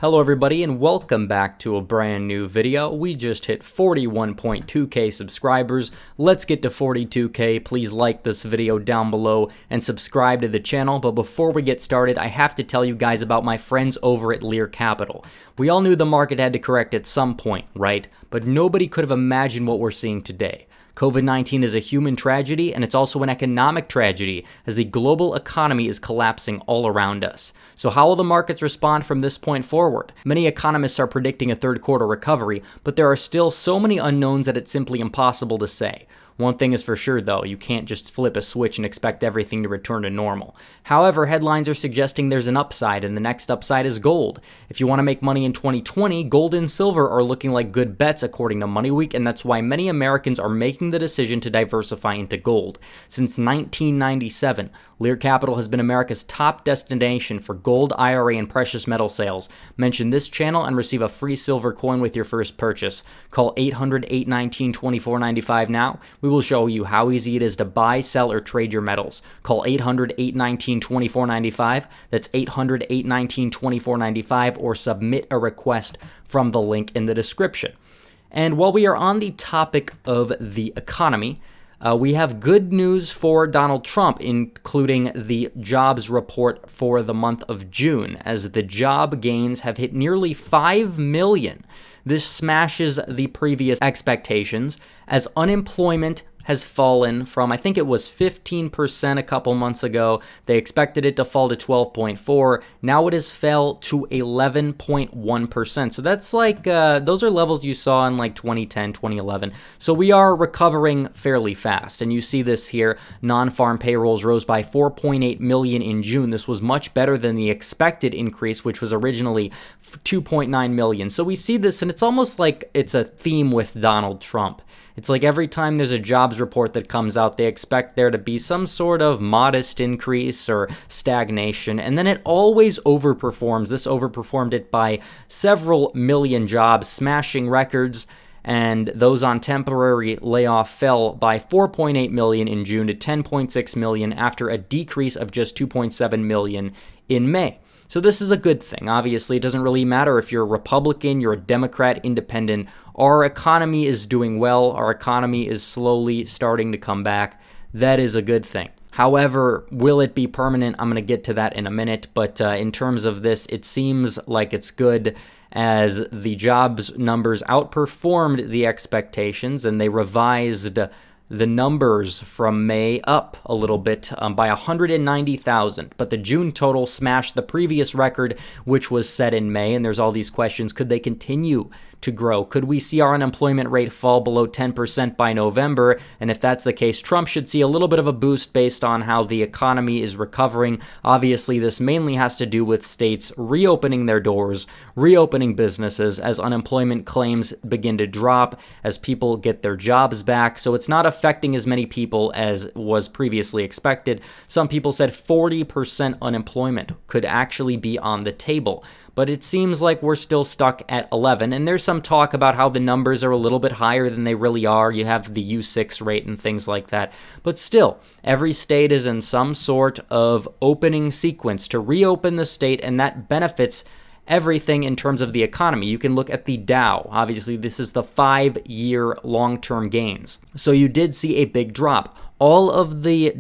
Hello everybody and welcome back to a brand new video. We just hit 41.2k subscribers. Let's get to 42k. Please like this video down below and subscribe to the channel. But before we get started, I have to tell you guys about my friends over at Lear Capital. We all knew the market had to correct at some point, right? But nobody could have imagined what we're seeing today. COVID-19 is a human tragedy, and it's also an economic tragedy as the global economy is collapsing all around us. So how will the markets respond from this point forward? Many economists are predicting a third quarter recovery, but there are still so many unknowns that it's simply impossible to say. One thing is for sure though, you can't just flip a switch and expect everything to return to normal. However, headlines are suggesting there's an upside, and the next upside is gold. If you want to make money in 2020, gold and silver are looking like good bets according to MoneyWeek, and that's why many Americans are making the decision to diversify into gold. Since 1997, Lear Capital has been America's top destination for gold, IRA, and precious metal sales. Mention this channel and receive a free silver coin with your first purchase. Call 800-819-2495 now. We will show you how easy it is to buy, sell, or trade your metals. Call 800-819-2495. That's 800-819-2495, or submit a request from the link in the description. And while we are on the topic of the economy, we have good news for Donald Trump, including the jobs report for the month of June, as the job gains have hit nearly 5 million. This smashes the previous expectations, as unemployment has fallen from, I think it was 15% a couple months ago. They expected it to fall to 12.4. Now it has fell to 11.1%. So that's like, those are levels you saw in like 2010, 2011. So we are recovering fairly fast. And you see this here. Non-farm payrolls rose by 4.8 million in June. This was much better than the expected increase, which was originally 2.9 million. So we see this, and it's almost like it's a theme with Donald Trump. It's like every time there's a jobs report that comes out, they expect there to be some sort of modest increase or stagnation, and then it always overperforms. This overperformed it by several million jobs, smashing records, and those on temporary layoff fell by 4.8 million in June to 10.6 million after a decrease of just 2.7 million in May. So this is a good thing. Obviously, it doesn't really matter if you're a Republican, you're a Democrat, independent. Our economy is doing well. Our economy is slowly starting to come back. That is a good thing. However, will it be permanent? I'm going to get to that in a minute. But in terms of this, it seems like it's good, as the jobs numbers outperformed the expectations, and they revised the numbers from May up a little bit by 190,000, but the June total smashed the previous record, which was set in May, and there's all these questions. Could they continue to grow? Could we see our unemployment rate fall below 10% by November? And if that's the case, Trump should see a little bit of a boost based on how the economy is recovering. Obviously, this mainly has to do with states reopening their doors, reopening businesses as unemployment claims begin to drop, as people get their jobs back. So it's not affecting as many people as was previously expected. Some people said 40% unemployment could actually be on the table, but it seems like we're still stuck at 11, and there's some talk about how the numbers are a little bit higher than they really are. You have the U6 rate and things like that, but still, every state is in some sort of opening sequence to reopen the state, and that benefits everything in terms of the economy. You can look at the Dow. Obviously, this is the 5-year long-term gains. So you did see a big drop. All of the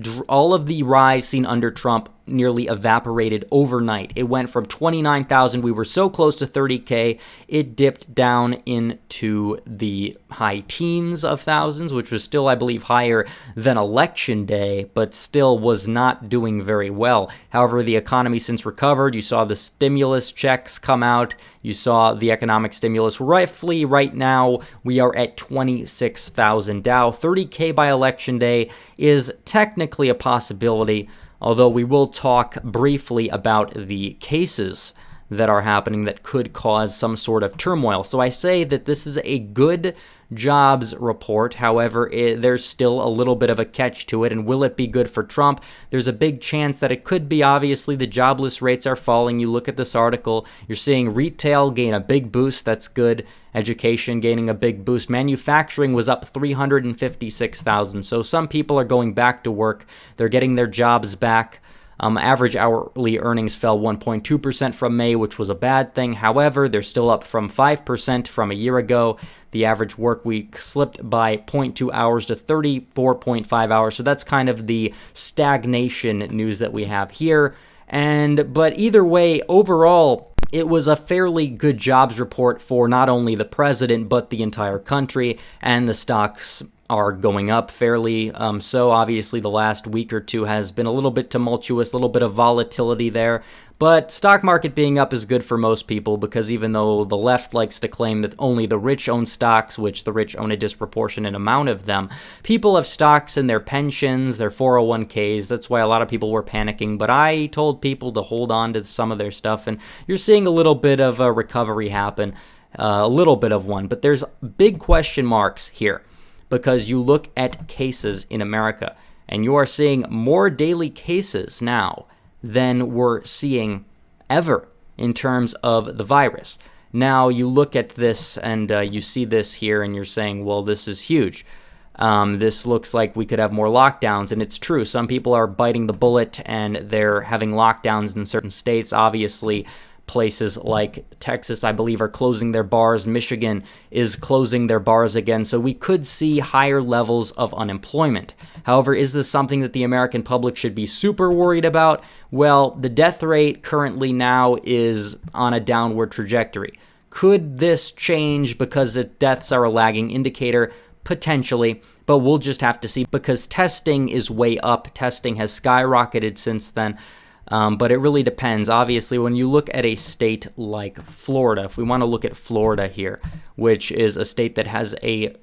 rise seen under Trump nearly evaporated overnight. It went from 29,000. We were so close to 30K. It dipped down into the high teens of thousands, which was still, I believe, higher than Election Day, but still was not doing very well. However, the economy since recovered. You saw the stimulus checks come out. You saw the economic stimulus. Roughly right now, we are at 26,000 Dow. 30K by Election Day is technically a possibility, although we will talk briefly about the cases that are happening that could cause some sort of turmoil. So I say that this is a good jobs report. However, there's still a little bit of a catch to it. And will it be good for Trump? There's a big chance that it could be. Obviously, the jobless rates are falling. You look at this article, you're seeing retail gain a big boost. That's good. Education gaining a big boost. Manufacturing was up 356,000. So some people are going back to work. They're getting their jobs back. Average hourly earnings fell 1.2% from May, which was a bad thing. However, they're still up from 5% from a year ago. The average work week slipped by 0.2 hours to 34.5 hours. So that's kind of the stagnation news that we have here. But either way, overall, it was a fairly good jobs report for not only the president, but the entire country, and the stocks are going up fairly. So obviously the last week or two has been a little bit tumultuous, a little bit of volatility there. But stock market being up is good for most people, because even though the left likes to claim that only the rich own stocks, which the rich own a disproportionate amount of them, people have stocks in their pensions, their 401ks. That's why a lot of people were panicking. But I told people to hold on to some of their stuff, and you're seeing a little bit of a recovery happen, a little bit of one. But there's big question marks here, because you look at cases in America, and you are seeing more daily cases now than we're seeing ever in terms of the virus. Now, you look at this and you see this here, and you're saying, well, this is huge. This looks like we could have more lockdowns, and it's true. Some people are biting the bullet, and they're having lockdowns in certain states. Obviously, places like Texas, I believe, are closing their bars. Michigan is closing their bars again. So we could see higher levels of unemployment. However, is this something that the American public should be super worried about? Well, the death rate currently now is on a downward trajectory. Could this change because deaths are a lagging indicator? Potentially, but we'll just have to see, because testing is way up. Testing has skyrocketed since then. But it really depends. Obviously, when you look at a state like Florida, if we want to look at Florida here, which is a state that has a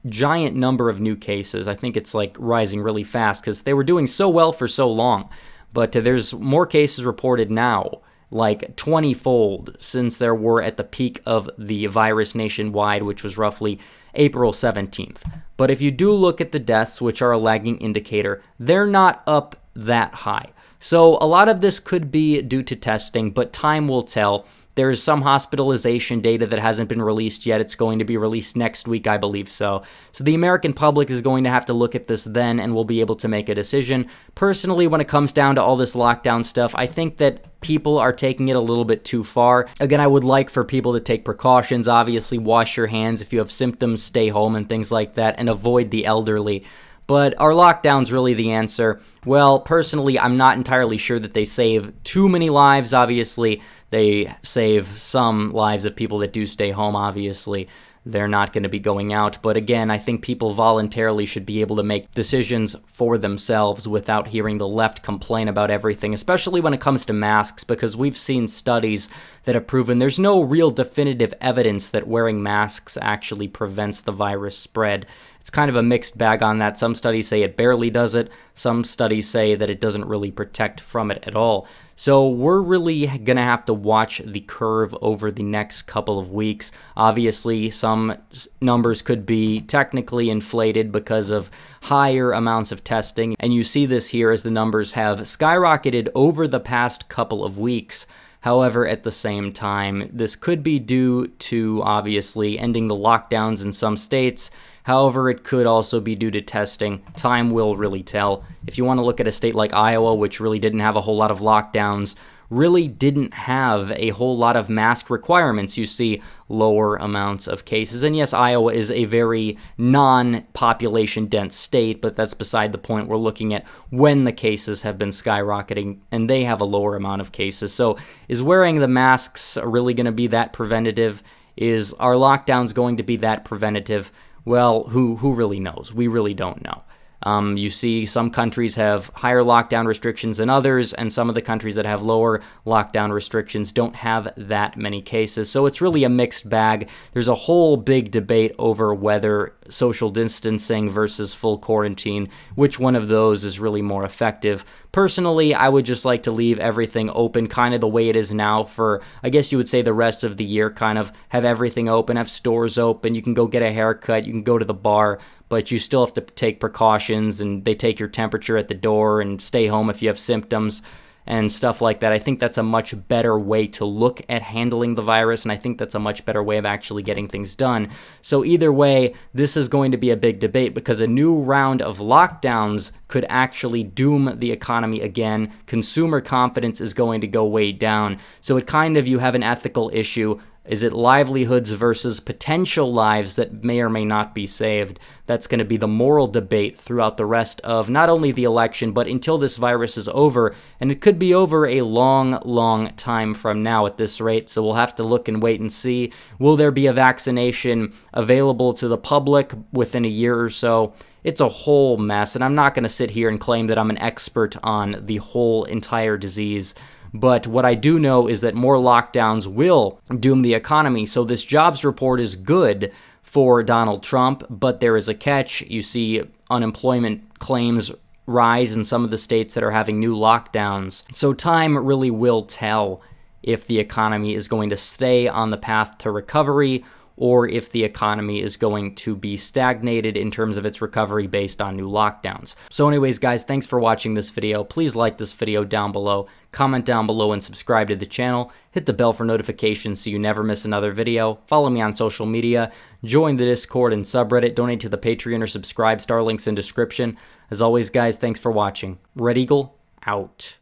giant number of new cases, I think it's like rising really fast because they were doing so well for so long. But there's more cases reported now, like 20-fold, since there were at the peak of the virus nationwide, which was roughly April 17th. But if you do look at the deaths, which are a lagging indicator, they're not up that high. So a lot of this could be due to testing, but time will tell. There's some hospitalization data that hasn't been released yet. It's going to be released next week, I believe so. So the American public is going to have to look at this then, and will be able to make a decision. Personally, when it comes down to all this lockdown stuff, I think that people are taking it a little bit too far. Again, I would like for people to take precautions. Obviously, wash your hands. If you have symptoms, stay home and things like that, and avoid the elderly. But are lockdowns really the answer? Well, personally, I'm not entirely sure that they save too many lives. Obviously, they save some lives of people that do stay home. Obviously, they're not going to be going out. But again, I think people voluntarily should be able to make decisions for themselves without hearing the left complain about everything, especially when it comes to masks, because we've seen studies that have proven there's no real definitive evidence that wearing masks actually prevents the virus spread. It's kind of a mixed bag on that. Some studies say it barely does it. Some studies say that it doesn't really protect from it at all. So we're really going to have to watch the curve over the next couple of weeks. Obviously, some numbers could be technically inflated because of higher amounts of testing. And you see this here as the numbers have skyrocketed over the past couple of weeks. However, at the same time, this could be due to, obviously, ending the lockdowns in some states. However, it could also be due to testing. Time will really tell. If you want to look at a state like Iowa, which really didn't have a whole lot of lockdowns, really didn't have a whole lot of mask requirements, you see lower amounts of cases. And yes, Iowa is a very non-population dense state, but that's beside the point. We're looking at when the cases have been skyrocketing, and they have a lower amount of cases. So is wearing the masks really going to be that preventative? Is our lockdowns going to be that preventative? Well, who really knows? We really don't know. You see some countries have higher lockdown restrictions than others, and some of the countries that have lower lockdown restrictions don't have that many cases. So it's really a mixed bag. There's a whole big debate over whether social distancing versus full quarantine, which one of those is really more effective. Personally, I would just like to leave everything open kind of the way it is now for, I guess you would say, the rest of the year. Kind of have everything open, have stores open, you can go get a haircut, you can go to the bar, but you still have to take precautions, and they take your temperature at the door and stay home if you have symptoms. and stuff like that. I think that's a much better way to look at handling the virus, and I think that's a much better way of actually getting things done. So either way, this is going to be a big debate because a new round of lockdowns could actually doom the economy again. Consumer confidence is going to go way down. So it kind of, you have an ethical issue. Is it livelihoods versus potential lives that may or may not be saved? That's going to be the moral debate throughout the rest of not only the election, but until this virus is over. And it could be over a long, long time from now at this rate. So we'll have to look and wait and see. Will there be a vaccination available to the public within a year or so? It's a whole mess. And I'm not going to sit here and claim that I'm an expert on the whole entire disease. But what I do know is that more lockdowns will doom the economy. So this jobs report is good for Donald Trump, but there is a catch. You see unemployment claims rise in some of the states that are having new lockdowns. So time really will tell if the economy is going to stay on the path to recovery or if the economy is going to be stagnated in terms of its recovery based on new lockdowns. So anyways, guys, thanks for watching this video. Please like this video down below, comment down below, and subscribe to the channel. Hit the bell for notifications so you never miss another video. Follow me on social media, join the Discord and subreddit, donate to the Patreon, or subscribe. Star links in description. As always, guys, thanks for watching. Red Eagle, out.